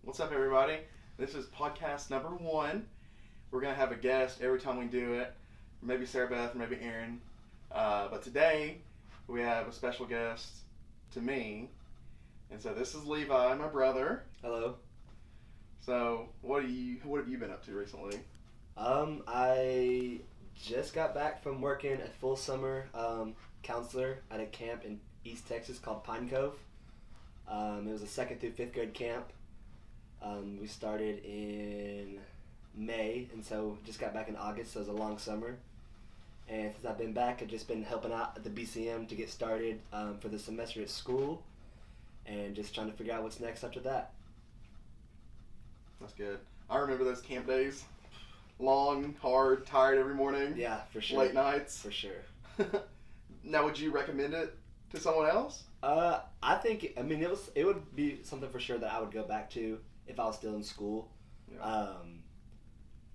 What's up, everybody? This is podcast number 1. We're going to have a guest every time we do it. Maybe Sarah Beth, maybe Aaron. But today, we have a special guest to me. And so this is Levi, my brother. Hello. So, what have you been up to recently? I just got back from working a full summer counselor at a camp in East Texas called Pine Cove. It was a 2nd through 5th grade camp. We started in May, and so just got back in August, so it was a long summer. And since I've been back, I've just been helping out at the BCM to get started for the semester at school, and just trying to figure out what's next after that. That's good. I remember those camp days. Long, hard, tired every morning. Yeah, for sure. Late nights. For sure. Now, would you recommend it to someone else? I think, it would be something for sure that I would go back to if I was still in school. Yeah.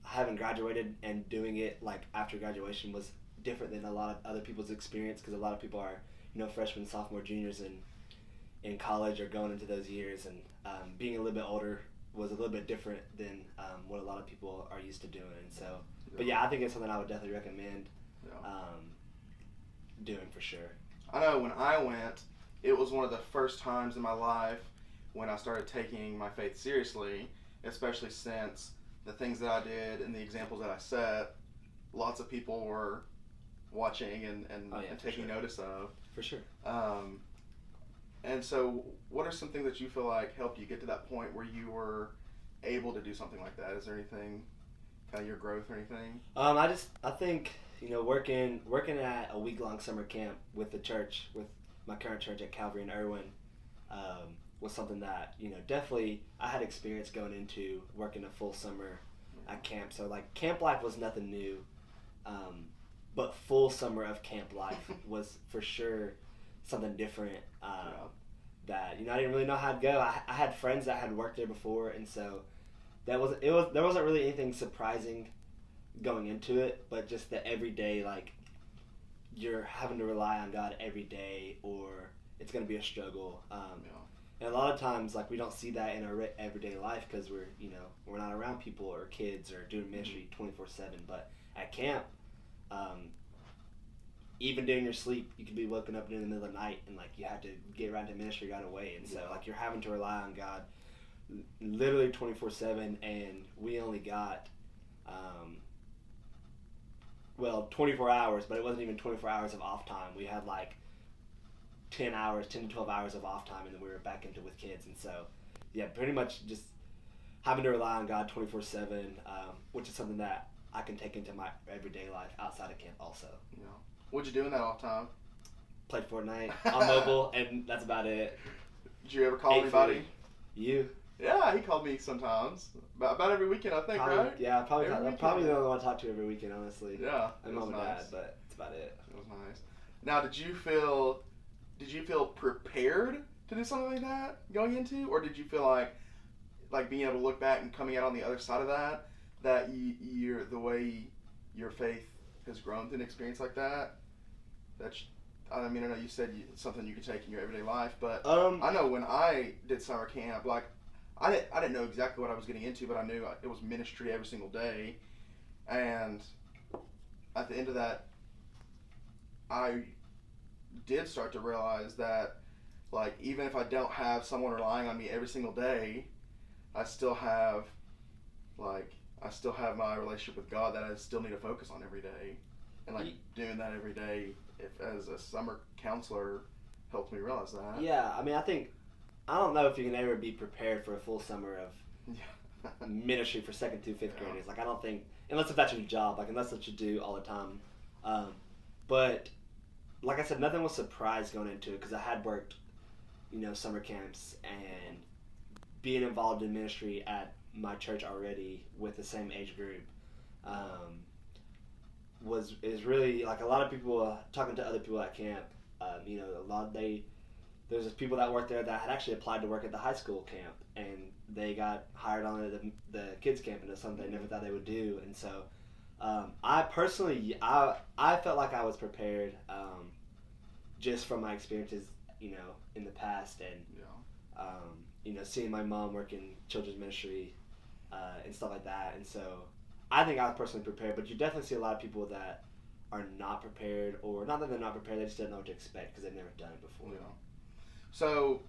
Having graduated and doing it like after graduation was different than a lot of other people's experience, because a lot of people are, freshmen, sophomore, juniors in college or going into those years, and being a little bit older was a little bit different than what a lot of people are used to doing. And so, but yeah, I think it's something I would definitely recommend doing for sure. I know when I went, it was one of the first times in my life when I started taking my faith seriously, especially since the things that I did and the examples that I set, lots of people were watching and taking notice of. For sure. And so what are some things that you feel like helped you get to that point where you were able to do something like that? Is there anything, kind of your growth or anything? I think, working at a week-long summer camp with the church, with my current church at Calvary in Irwin, was something that, definitely I had experience going into working a full summer at camp. So, camp life was nothing new, but full summer of camp life was for sure something different that, I didn't really know how to go. I had friends that had worked there before, and so there wasn't really anything surprising going into it, but just the everyday, you're having to rely on God every day, or it's going to be a struggle. And a lot of times, we don't see that in our everyday life because we're not around people or kids or doing ministry 24/7. But at camp, even during your sleep, you could be woken up in the middle of the night and you have to get around to ministry right away. And so you're having to rely on God literally 24/7, and we only got 24 hours, but it wasn't even 24 hours of off time. We had 10 to 12 hours of off time, and then we were back into with kids. And so, yeah, pretty much just having to rely on God 24/7, which is something that I can take into my everyday life outside of camp also. Yeah. What'd you do in that off time? Played Fortnite on mobile, and that's about it. Did you ever call anybody? You? Yeah, he called me sometimes. About every weekend, I think, right? Yeah, probably the only one I talk to every weekend, honestly. Yeah, and mom and dad, but that's about it. It was nice. Now, did you feel prepared to do something like that going into, or did you feel like being able to look back and coming out on the other side of that you're the way your faith has grown through an experience like that? I know you said it's something you could take in your everyday life, but I know when I did summer camp, I didn't know exactly what I was getting into, but I knew it was ministry every single day, and at the end of that, I did start to realize that, even if I don't have someone relying on me every single day, I still have my relationship with God that I still need to focus on every day, and doing that every day, as a summer counselor, helped me realize that. Yeah, I don't know if you can ever be prepared for a full summer of ministry for 2nd through 5th graders. I don't think, unless if that's your job, unless that's what you do all the time. But like I said, nothing was surprised going into it, because I had worked, summer camps and being involved in ministry at my church already with the same age group. Is really a lot of people talking to other people at camp. There's people that work there that had actually applied to work at the high school camp, and they got hired on the kids camp, and it's something they never thought they would do. And so, I personally, I felt like I was prepared, just from my experiences, in the past, and seeing my mom work in children's ministry and stuff like that. And so I think I was personally prepared, but you definitely see a lot of people that are not prepared, or not that they're not prepared, they just don't know what to expect because they've never done it before. Yeah. So,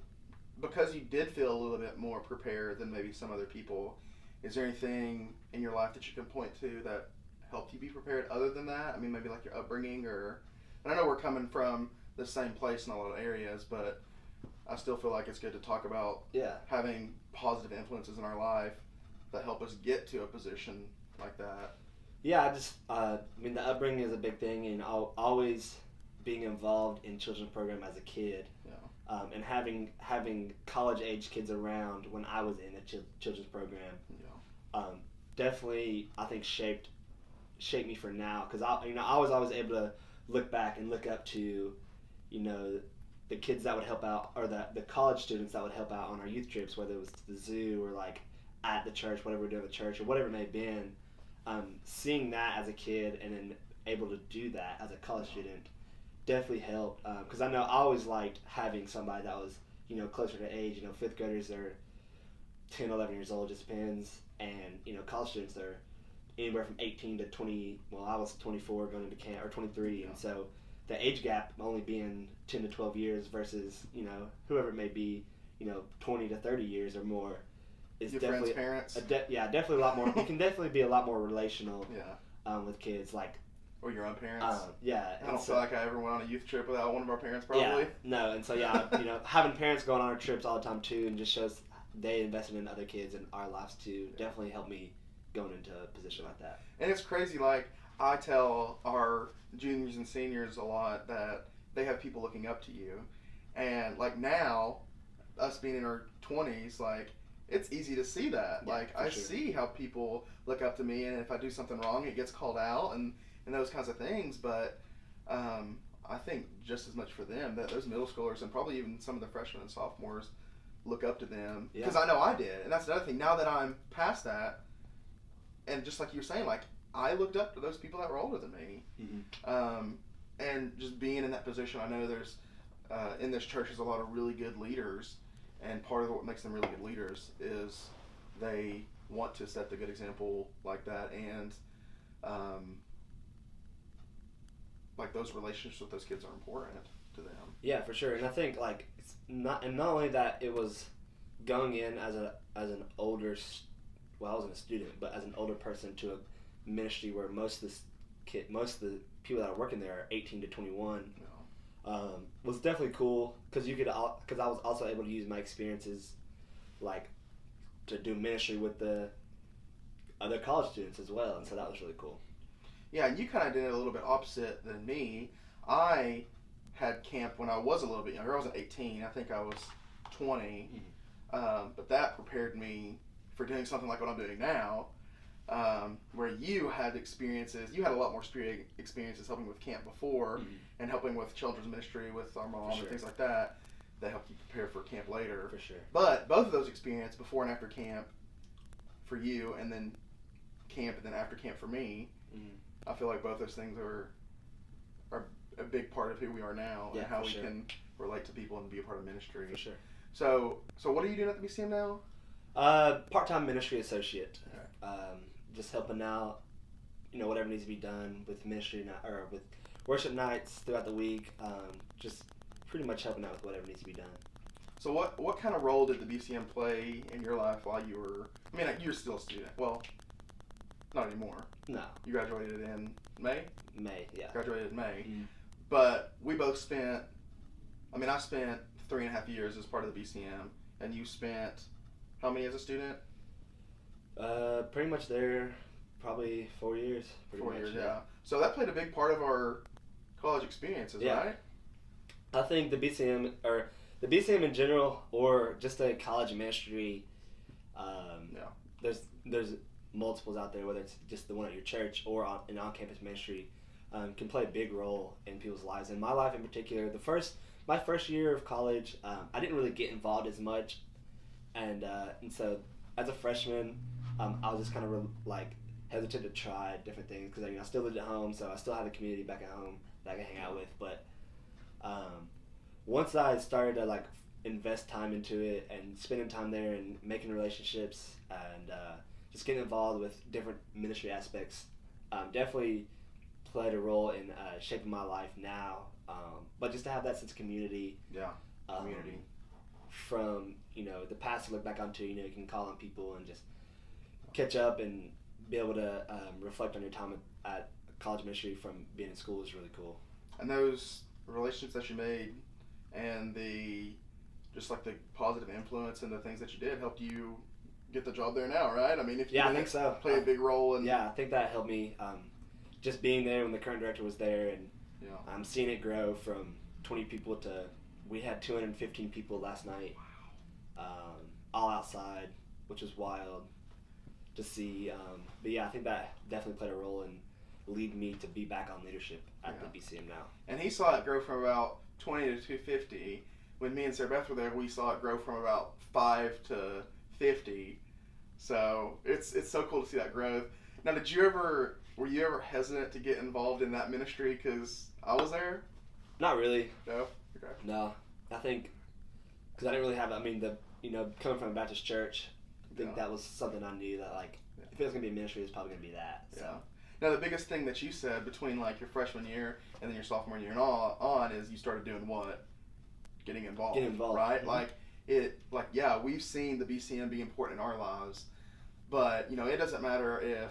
because you did feel a little bit more prepared than maybe some other people, is there anything in your life that you can point to that helped you be prepared other than that? I mean, maybe like your upbringing, or... And I know we're coming from the same place in a lot of areas, but I still feel like it's good to talk about having positive influences in our life that help us get to a position like that. Yeah, the upbringing is a big thing, and always being involved in children's program as a kid, and having college age kids around when I was in a children's program, definitely I think shaped me for now, because I was always able to look back and look up to, the kids that would help out, or the college students that would help out on our youth trips, whether it was to the zoo or like at the church, whatever we're doing at the church or whatever it may have been. Seeing that as a kid and then able to do that as a college student definitely helped, because I know I always liked having somebody that was closer to age. Fifth graders are 10, 11 years old, just depends, and college students are anywhere from 18 to 20. Well, I was 24 going into camp, or 23, and so the age gap only being 10 to 12 years versus whoever it may be, 20 to 30 years or more. Your definitely friends' parents? Definitely a lot more. You can definitely be a lot more relational with kids, like... Or your own parents? Yeah. I don't feel like I ever went on a youth trip without one of our parents, probably. Yeah, no, and so, having parents going on our trips all the time, too, and just shows they invested in other kids and our lives, too, definitely helped me going into a position like that. And it's crazy, like, I tell our juniors and seniors a lot that they have people looking up to you. And, like, now, us being in our 20s, like... It's easy to see that. I see how people look up to me, and if I do something wrong, it gets called out and those kinds of things. But I think just as much for them that those middle schoolers and probably even some of the freshmen and sophomores look up to them, because I know I did. And that's another thing. Now that I'm past that, and just like you were saying, like I looked up to those people that were older than me. Mm-hmm. And just being in that position, I know there's in this church there's a lot of really good leaders. And part of what makes them really good leaders is they want to set the good example like that, and like those relationships with those kids are important to them. Yeah, for sure. And I think like it's not only that it was going in as an older, well, I wasn't a student, but as an older person to a ministry where most of the people that are working there are 18 to 21. Yeah. Was definitely cool because I was also able to use my experiences, like, to do ministry with the other college students as well, and so that was really cool. Yeah, and you kind of did it a little bit opposite than me. I had camp when I was a little bit younger. I wasn't 18. I think I was 20. Mm-hmm. But that prepared me for doing something like what I'm doing now. Where you had experiences, you had a lot more experiences helping with camp before, mm-hmm. and helping with children's ministry with our mom and things like that helped you prepare for camp later. For sure. But both of those experiences, before and after camp for you, and then camp and then after camp for me, mm-hmm. I feel like both those things are a big part of who we are now, and how we can relate to people and be a part of ministry. For sure. So what are you doing at the BCM now? Part-time ministry associate. Okay. Just helping out, whatever needs to be done with ministry or with worship nights throughout the week. Just pretty much helping out with whatever needs to be done. So what kind of role did the BCM play in your life while you were? I mean, you're still a student. Well, not anymore. No. You graduated in May. May, yeah. Graduated in May, mm-hmm. But we both spent. I mean, I spent 3.5 years as part of the BCM, and you spent how many as a student? Pretty much there, probably 4 years. 4 years, yeah. So that played a big part of our college experiences, right? I think the BCM in general, or just a college ministry, there's multiples out there, whether it's just the one at your church or an on-campus ministry, can play a big role in people's lives. In my life in particular, my first year of college, I didn't really get involved as much, and so as a freshman, I was just kind of hesitant to try different things because I still lived at home, so I still had a community back at home that I could hang out with. But once I started to invest time into it and spending time there and making relationships and just getting involved with different ministry aspects definitely played a role in shaping my life now. But just to have that sense of community. Yeah, community. From, the past to look back onto, you can call on people and just catch up and be able to reflect on your time at college ministry from being in school is really cool. And those relationships that you made and just like the positive influence and the things that you did helped you get the job there now, right? I mean, if you I think so. Play a big role in. Yeah, I think that helped me. Just being there when the current director was there, and I'm seeing it grow from 20 people to we had 215 people last night, all outside, which was wild to see. But yeah, I think that definitely played a role in leading me to be back on leadership at the BCM now. And he saw it grow from about 20 to 250. When me and Sarah Beth were there, we saw it grow from about 5 to 50. So it's so cool to see that growth. Now, were you ever hesitant to get involved in that ministry because I was there? Not really. No? Okay. No. I think, because I didn't really have, coming from a Baptist church, I think that was something I knew that, if it was going to be a ministry, it's probably going to be that. So. Yeah. Now, the biggest thing that you said between, your freshman year and then your sophomore year and on is you started doing what? Getting involved. Right? Mm-hmm. We've seen the BCM be important in our lives, but, it doesn't matter if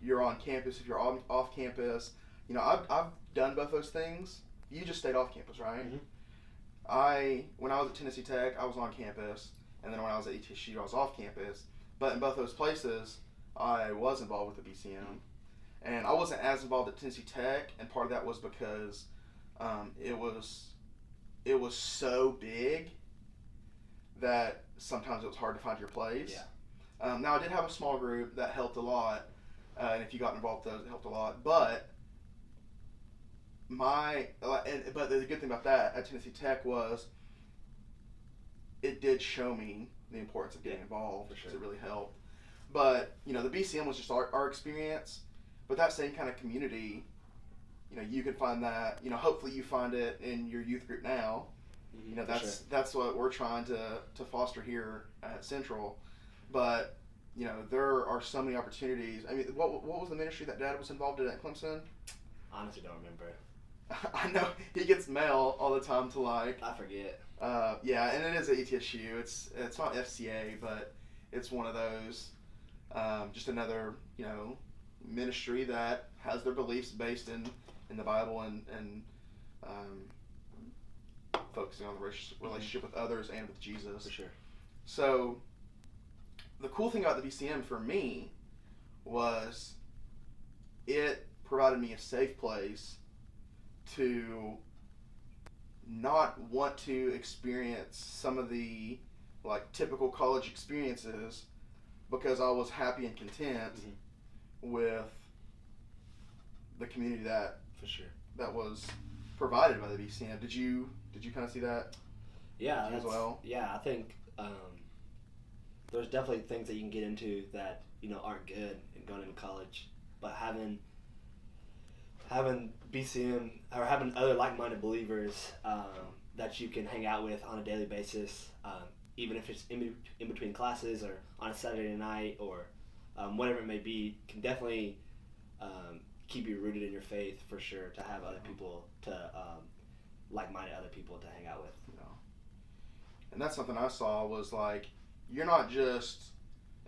you're on campus, if you're off campus. I've done both those things. You just stayed off campus, right? Mm-hmm. When I was at Tennessee Tech, I was on campus, and then when I was at ETSU, I was off campus. But in both those places, I was involved with the BCM. And I wasn't as involved at Tennessee Tech, and part of that was because it was so big that sometimes it was hard to find your place. Yeah. Now, I did have a small group that helped a lot, and if you got involved with those, it helped a lot. But the good thing about that at Tennessee Tech was it did show me the importance of getting involved, because it really helped. But, the BCM was just our experience. But that same kind of community, you could find that, hopefully you find it in your youth group now. Mm-hmm, that's what we're trying to foster here at Central. But, there are so many opportunities. I mean, what was the ministry that Dad was involved in at Clemson? Honestly, don't remember. I know he gets mail all the time to I forget. And it is at ETSU. It's not FCA, but it's one of those, just another, ministry that has their beliefs based in the Bible and focusing on the relationship with others and with Jesus. For sure. So the cool thing about the BCM for me was it provided me a safe place to not want to experience some of the typical college experiences, because I was happy and content with the community that for sure that was provided by the BCM. Did you kind of see that? Yeah, as well. Yeah, I think there's definitely things that you can get into that aren't good in going into college, but having BCM or having other like-minded believers that you can hang out with on a daily basis, even if it's in between classes or on a Saturday night or whatever it may be, can definitely keep you rooted in your faith for sure. To have other people like-minded other people to hang out with. And that's something I saw was you're not just,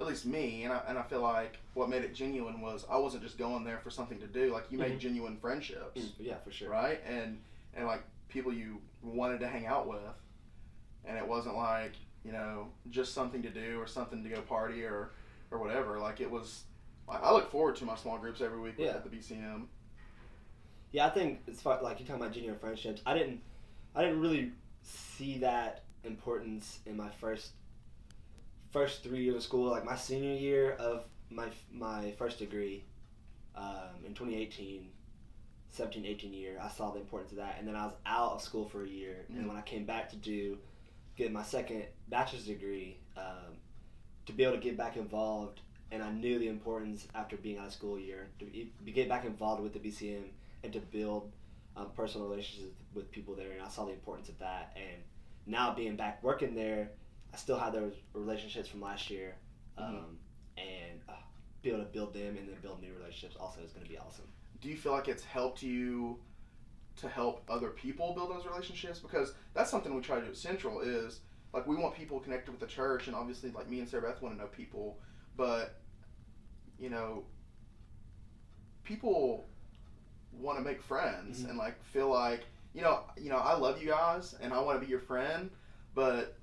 at least me, and I feel like what made it genuine was I wasn't just going there for something to do. You made genuine friendships. Yeah, for sure. Right? And people you wanted to hang out with. And it wasn't just something to do or something to go party or whatever. It was, I look forward to my small groups every week at the BCM. Yeah, I think it's you're talking about genuine friendships. I didn't really see that importance in my first 3 years of school. My senior year of my first degree in 2018, 17-18 year, I saw the importance of that. And then I was out of school for a year. Mm-hmm. And when I came back to get my second bachelor's degree, to be able to get back involved, and I knew the importance after being out of school a year to get back involved with the BCM and to build personal relationships with people there. And I saw the importance of that, and now being back working there, I still have those relationships from last year, and be able to build them and then build new relationships also is going to be awesome. Do you feel like it's helped you to help other people build those relationships? Because that's something we try to do at Central is, like, we want people connected with the church, and obviously, like, me and Sarah Beth want to know people, but, you know, people want to make friends and, like, feel like, you know, I love you guys, and I want to be your friend, but,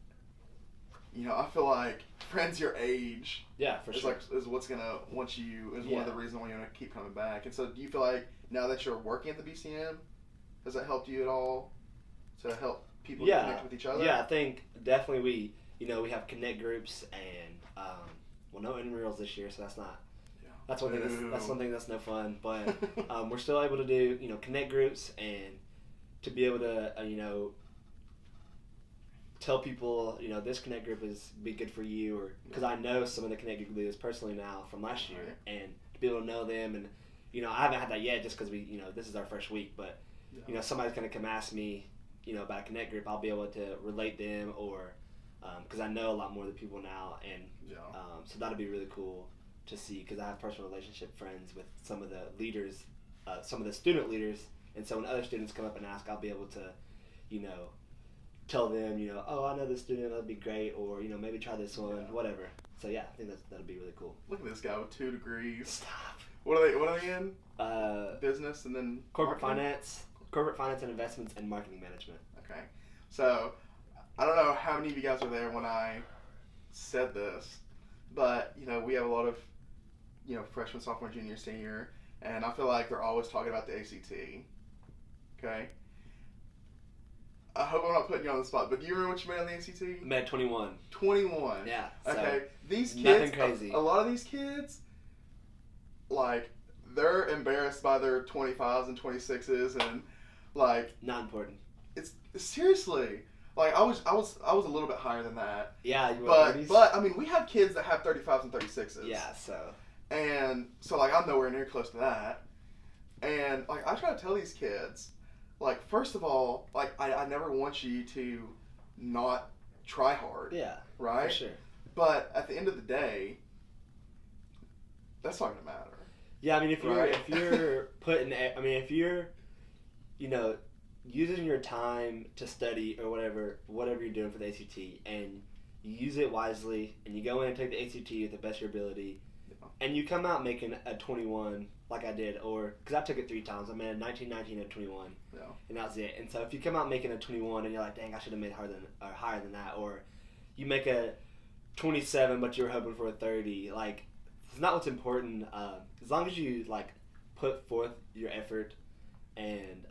you know, I feel like friends your age is what's going to want you, is one of the reasons why you want to keep coming back. And so do you feel like now that you're working at the BCM, has that helped you at all to help people connect with each other? Yeah, I think definitely we have connect groups and, no intramurals this year, so that's not, that's one thing that's no fun, but we're still able to do, connect groups and to be able to, tell people, this connect group is be good for you, or because I know some of the connect group leaders personally now from last year, and to be able to know them, and I haven't had that yet just because this is our first week, but somebody's gonna come ask me, about a connect group, I'll be able to relate them, or because I know a lot more of the people now, and so that'll be really cool to see, because I have personal relationship friends with some of the leaders, some of the student leaders, and so when other students come up and ask, I'll be able to, tell them, oh, I know this student, that'd be great, or, maybe try this one, whatever. So yeah, I think that'll be really cool. Look at this guy with 2 degrees. Stop. What are they in? Business and then corporate finance and investments and marketing management. Okay. So, I don't know how many of you guys were there when I said this, but, we have a lot of, freshman, sophomore, junior, senior, and I feel like they're always talking about the ACT. Okay? I hope I'm not putting you on the spot, but do you remember what you made on the ACT? I made 21. 21. Yeah. Okay. These kids, nothing crazy. A lot of these kids, like, they're embarrassed by their 25s and 26s, and like, not important. It's seriously, like, I was a little bit higher than that. Yeah, you were but 30s? But I mean, we have kids that have 35s and 36s. Yeah, so. And so, like, I'm nowhere near close to that. And like, I try to tell these kids, like, first of all, like, I never want you to not try hard. Yeah. Right? For sure. But at the end of the day, that's not gonna matter. Yeah, I mean, if you're using your time to study or whatever you're doing for the ACT, and you use it wisely, and you go in and take the ACT with the best of your ability, and you come out making a 21 like I did, or because I took it 3 times, I made a 19, 19, and 21, and that was it. And so if you come out making a 21 and you're like, dang, I should have made higher than that, or you make a 27 but you were hoping for a 30, like, it's not what's important. As long as you, like, put forth your effort and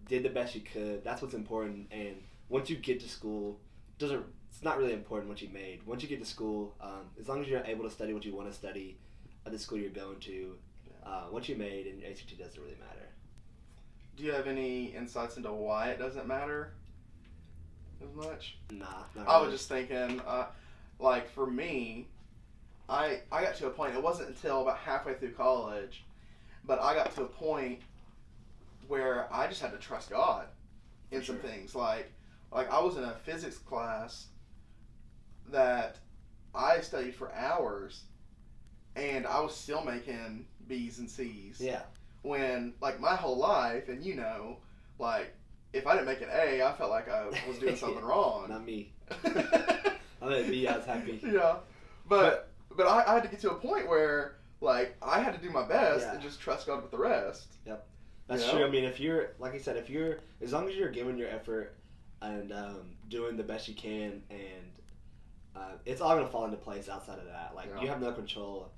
did the best you could, that's what's important. And once you get to school, it's not really important what you made. Once you get to school, as long as you're able to study what you want to study at the school you're going to, what you made and your ACT doesn't really matter. Do you have any insights into why it doesn't matter as much? Nah, not really. I was just thinking, like, for me, I got to a point, it wasn't until about halfway through college, but I got to a point where I just had to trust God in some things. Like I was in a physics class that I studied for hours, and I was still making B's and C's. Yeah. When, like, my whole life, and like, if I didn't make an A, I felt like I was doing something wrong. Not me. I'm at B, I was happy. Yeah. But I had to get to a point where, like, I had to do my best and just trust God with the rest. Yep. That's true. I mean, if you're, like I said, as long as you're giving your effort and doing the best you can, and it's all going to fall into place outside of that. Like, you have no control.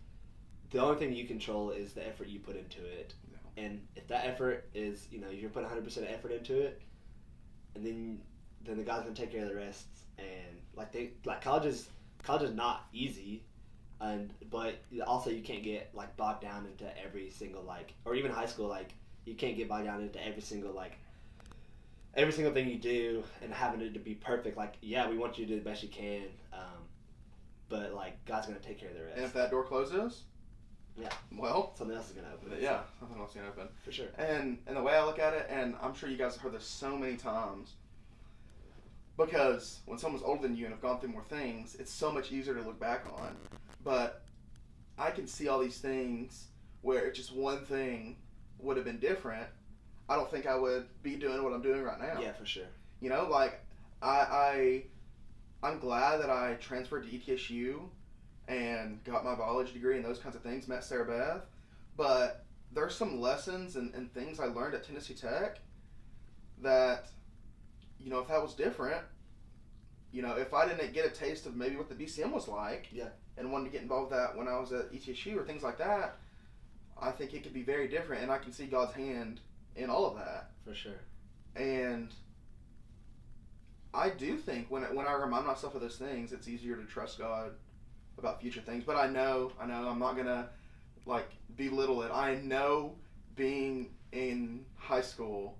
The only thing you control is the effort you put into it. Yeah. And if that effort is, you're putting 100% effort into it, and then the God's going to take care of the rest. And, college is not easy. But also you can't get, like, bogged down into every single, like, or even high school, like, you can't get bogged down into every single thing you do and having it to be perfect. Like, yeah, we want you to do the best you can, but, like, God's gonna take care of the rest. And if that door closes, well, something else is gonna open. Yeah, something else is gonna open for sure. And the way I look at it, and I'm sure you guys have heard this so many times, because when someone's older than you and have gone through more things, it's so much easier to look back on. But I can see all these things where just one thing would have been different. I don't think I would be doing what I'm doing right now. Yeah, for sure. You know, like I'm glad that I transferred to ETSU and got my biology degree and those kinds of things, met Sarah Beth. But there's some lessons and things I learned at Tennessee Tech that, you know, if that was different, you know, if I didn't get a taste of maybe what the BCM was like, yeah, and wanted to get involved with that when I was at ETSU or things like that, I think it could be very different, and I can see God's hand in all of that. For sure. And I do think when I remind myself of those things, it's easier to trust God about future things. But I know I'm not gonna like belittle it. I know being in high school,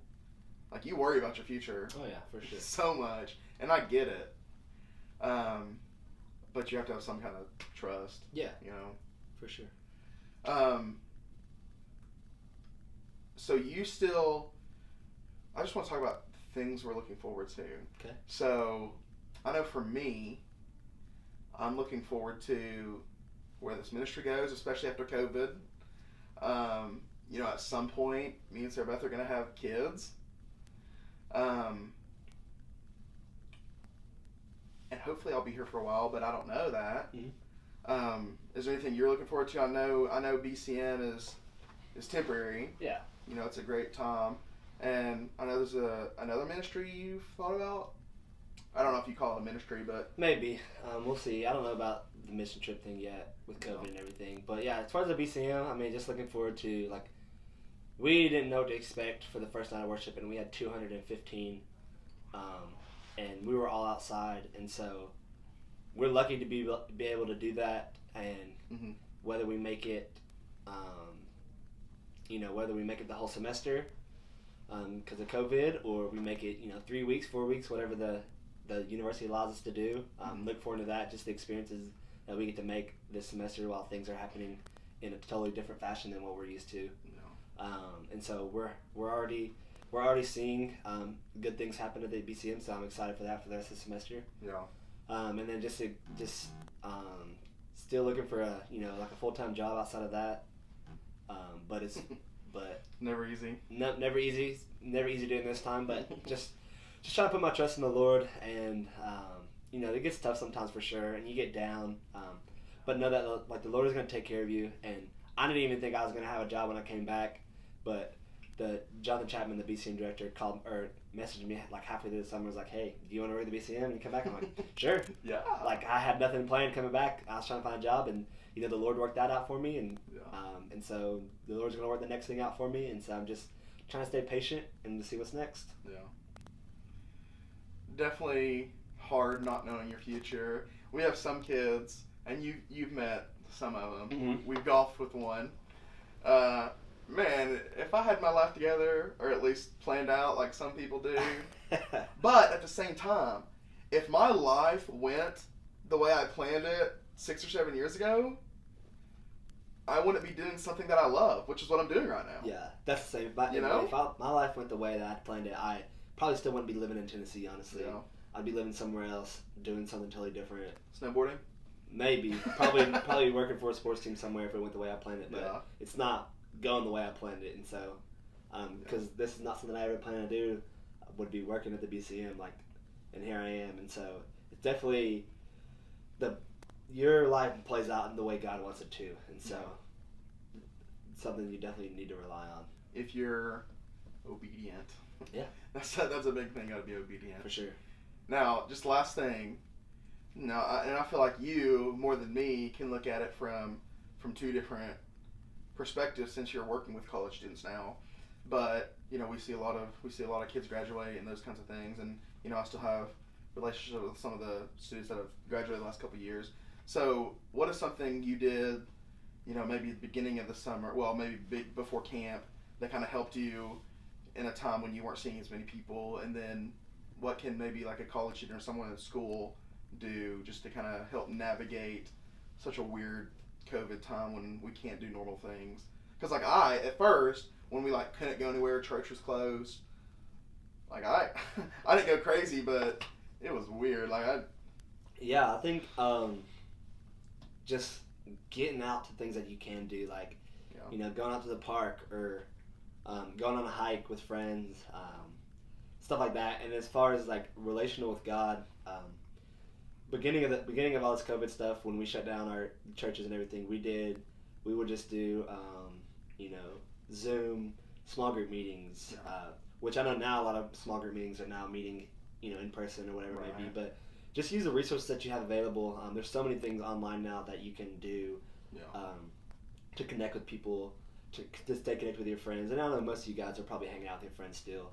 like you worry about your future. Oh yeah, for sure. So much, and I get it. But you have to have some kind of trust. Yeah. You know. For sure. So you still, I just want to talk about things we're looking forward to. Okay. So I know for me, I'm looking forward to where this ministry goes, especially after COVID. You know, at some point, me and Sarah Beth are going to have kids. And hopefully I'll be here for a while, but I don't know that. Mm-hmm. Is there anything you're looking forward to? I know BCM is temporary. Yeah. You know, it's a great time. And I know there's another ministry you've thought about. I don't know if you call it a ministry, but maybe. We'll see. I don't know about the mission trip thing yet with COVID and everything. But yeah, as far as the BCM, I mean, just looking forward to, like, we didn't know what to expect for the first night of worship, and we had 215, and we were all outside, and so we're lucky to be able to do that, and whether we make it, whether we make it the whole semester because of COVID, or we make it, 3 weeks, 4 weeks, whatever the university allows us to do. Look forward to that, just the experiences that we get to make this semester while things are happening in a totally different fashion than what we're used to. And so we're already seeing good things happen at the BCM, so I'm excited for that for the rest of the semester. Yeah. And then just still looking for a like a full-time job outside of that. But never easy. No, never easy doing this time. But just trying to put my trust in the Lord, and it gets tough sometimes for sure, and you get down. But know that like the Lord is going to take care of you. And I didn't even think I was going to have a job when I came back, but Jonathan Chapman, the BCM director, called or messaged me like halfway through the summer. Was like, "Hey, do you want to work at the BCM and you come back?" I'm like, "Sure." Yeah. Like I had nothing planned coming back. I was trying to find a job, and the Lord worked that out for me, and and so the Lord's going to work the next thing out for me, and so I'm just trying to stay patient and to see what's next. Yeah. Definitely hard not knowing your future. We have some kids, and you've met some of them. Mm-hmm. We've golfed with one. Man, if I had my life together, or at least planned out like some people do, but at the same time, if my life went the way I planned it 6 or 7 years ago, I wouldn't be doing something that I love, which is what I'm doing right now. Yeah, that's the same. If my life went the way that I planned it, I probably still wouldn't be living in Tennessee, honestly. Yeah. I'd be living somewhere else, doing something totally different. Snowboarding? Maybe. Probably working for a sports team somewhere if it went the way I planned it, but it's not going the way I planned it, and so because this is not something I ever planned to do, I would be working at the BCM, and here I am, and so it's definitely your life plays out in the way God wants it to, and so it's something you definitely need to rely on. If you're obedient. Yeah. That's a big thing, gotta be obedient. For sure. Now, just last thing, and I feel like you, more than me, can look at it from two different perspectives since you're working with college students now. But, we see a lot of kids graduate and those kinds of things, and, I still have relationships with some of the students that have graduated the last couple of years. So, what is something you did, maybe at the beginning of the summer, well, maybe before camp, that kind of helped you in a time when you weren't seeing as many people, and then what can maybe like a college student or someone in school do just to kind of help navigate such a weird COVID time when we can't do normal things? Because at first, when we couldn't go anywhere, church was closed, I didn't go crazy, but it was weird. Like Yeah, I think just getting out to things that you can do, like going out to the park or going on a hike with friends, stuff like that. And as far as like relational with God, beginning of all this COVID stuff, when we shut down our churches and everything, we would just do Zoom small group meetings, which I know now a lot of small group meetings are now meeting in person or whatever it may be, but just use the resources that you have available. There's so many things online now that you can do to connect with people, to stay connected with your friends. And I know most of you guys are probably hanging out with your friends still.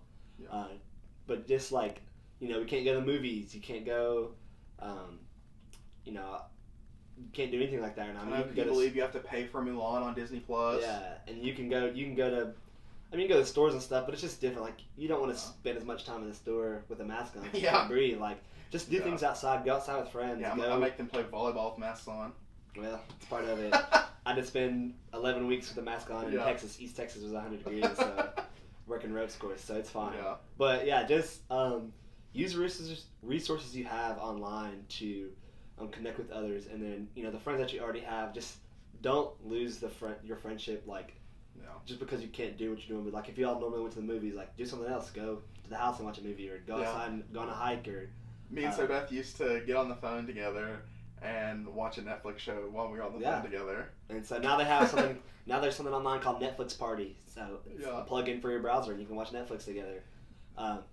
But just like, we can't go to the movies. You can't go, you can't do anything like that now. I can believe you have to pay for Mulan on Disney Plus. Yeah, and you can go to, you go to stores and stuff, but it's just different. Like, you don't want to spend as much time in the store with a mask on. You can't breathe. Like, just do things outside. Go outside with friends. Yeah, I make them play volleyball with masks on. Well, it's part of it. I had to spend 11 weeks with a mask on in Texas. East Texas was 100 degrees, so working ropes course, so it's fine. Yeah. But yeah, just use resources you have online to connect with others, and then the friends that you already have, just don't lose your friendship just because you can't do what you're doing. But like, if you all normally went to the movies, like, do something else. Go to the house and watch a movie, or go outside and go on a hike, or me and Beth used to get on the phone together and watch a Netflix show while we were on the phone together. And so now they have something. Now there's something online called Netflix Party. So it's a plug-in for your browser, and you can watch Netflix together.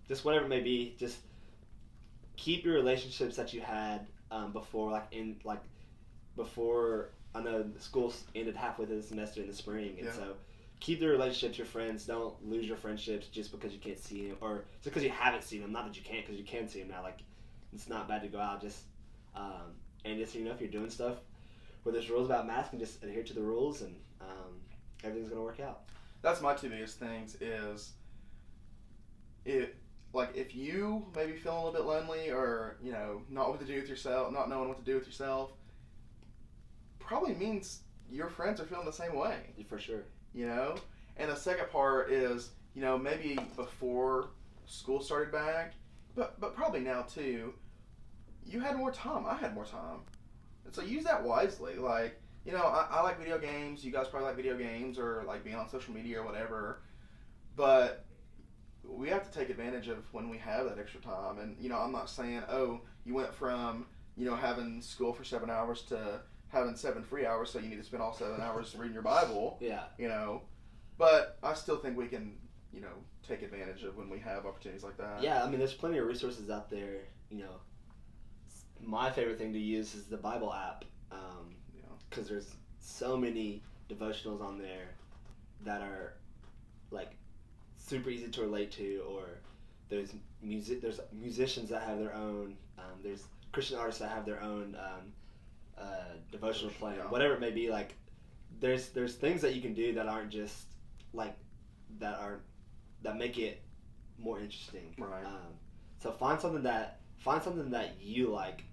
Just whatever it may be. Just keep your relationships that you had before. Before I know school ended halfway through the semester in the spring, and so keep the relationships, your friends. Don't lose your friendships just because you can't see them, or just because you haven't seen them. Not that you can't, because you can see them now. Like, it's not bad to go out. Just and just if you're doing stuff where there's rules about masking, just adhere to the rules, and everything's gonna work out. That's my two biggest things. Is if you maybe feeling a little bit lonely, or not what to do with yourself, not knowing what to do with yourself, probably means your friends are feeling the same way. For sure. And the second part is maybe before school started back, but probably now too. You had more time. I had more time. And so use that wisely. Like, I like video games. You guys probably like video games, or like being on social media or whatever. But we have to take advantage of when we have that extra time. And, I'm not saying, you went from, having school for 7 hours to having 7 free hours, so you need to spend all 7 hours reading your Bible. Yeah. But I still think we can, take advantage of when we have opportunities like that. Yeah, I mean, there's plenty of resources out there, My favorite thing to use is the Bible app, because there's so many devotionals on there that are like super easy to relate to, or there's musicians that have their own, there's Christian artists that have their own devotional plan, whatever it may be. Like, there's things that you can do that aren't just like that make it more interesting. Right. So find something that you like.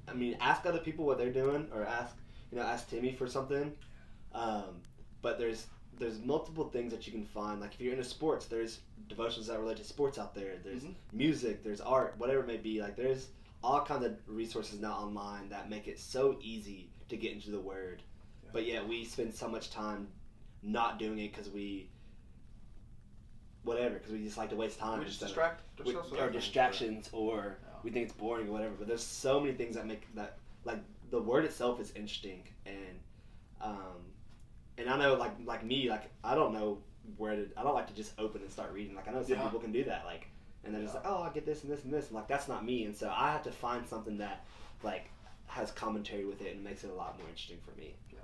I mean, ask other people what they're doing, or ask Timmy for something. But there's multiple things that you can find. Like, if you're into sports, there's devotions that relate to sports out there. There's music, there's art, whatever it may be. Like, there's all kinds of resources now online that make it so easy to get into the Word. Yeah. But yet we spend so much time not doing it because we just like to waste time. We just distract ourselves or distractions, or we think it's boring or whatever. But there's so many things that make that, like, the Word itself is interesting, and I know, like me, like, I don't know I don't like to just open and start reading. Like, I know some people can do that, like, and they're just like, I get this and this and this, and like, that's not me. And so I have to find something that, like, has commentary with it and makes it a lot more interesting for me. Yeah.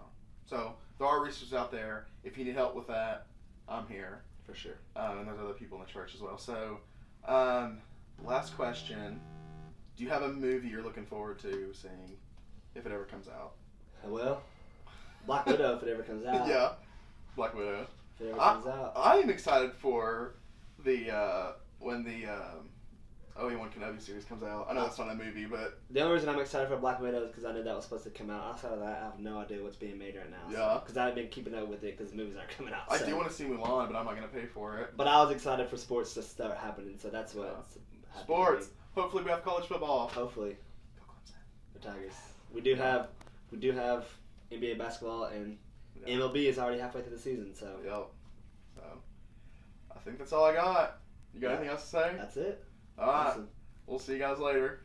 So there are resources out there. If you need help with that, I'm here. For sure. And there's other people in the church as well. So, last question. Do you have a movie you're looking forward to seeing if it ever comes out? Well, Black Widow, if it ever comes out. Yeah, Black Widow. If it ever comes out. I am excited for when the Obi-Wan Kenobi series comes out. I know it's not a movie, but the only reason I'm excited for Black Widow is because I knew that was supposed to come out. Outside of that, I have no idea what's being made right now. Yeah. Because I've been keeping up with it because the movies aren't coming out. I do want to see Mulan, but I'm not going to pay for it. But I was excited for sports to start happening, so that's what. Sports. Hopefully we have college football. Hopefully. Go Clemson. The Tigers. We do have NBA basketball, and MLB is already halfway through the season. So. Yep. So, I think that's all I got. You got anything else to say? That's it. All right. Awesome. We'll see you guys later.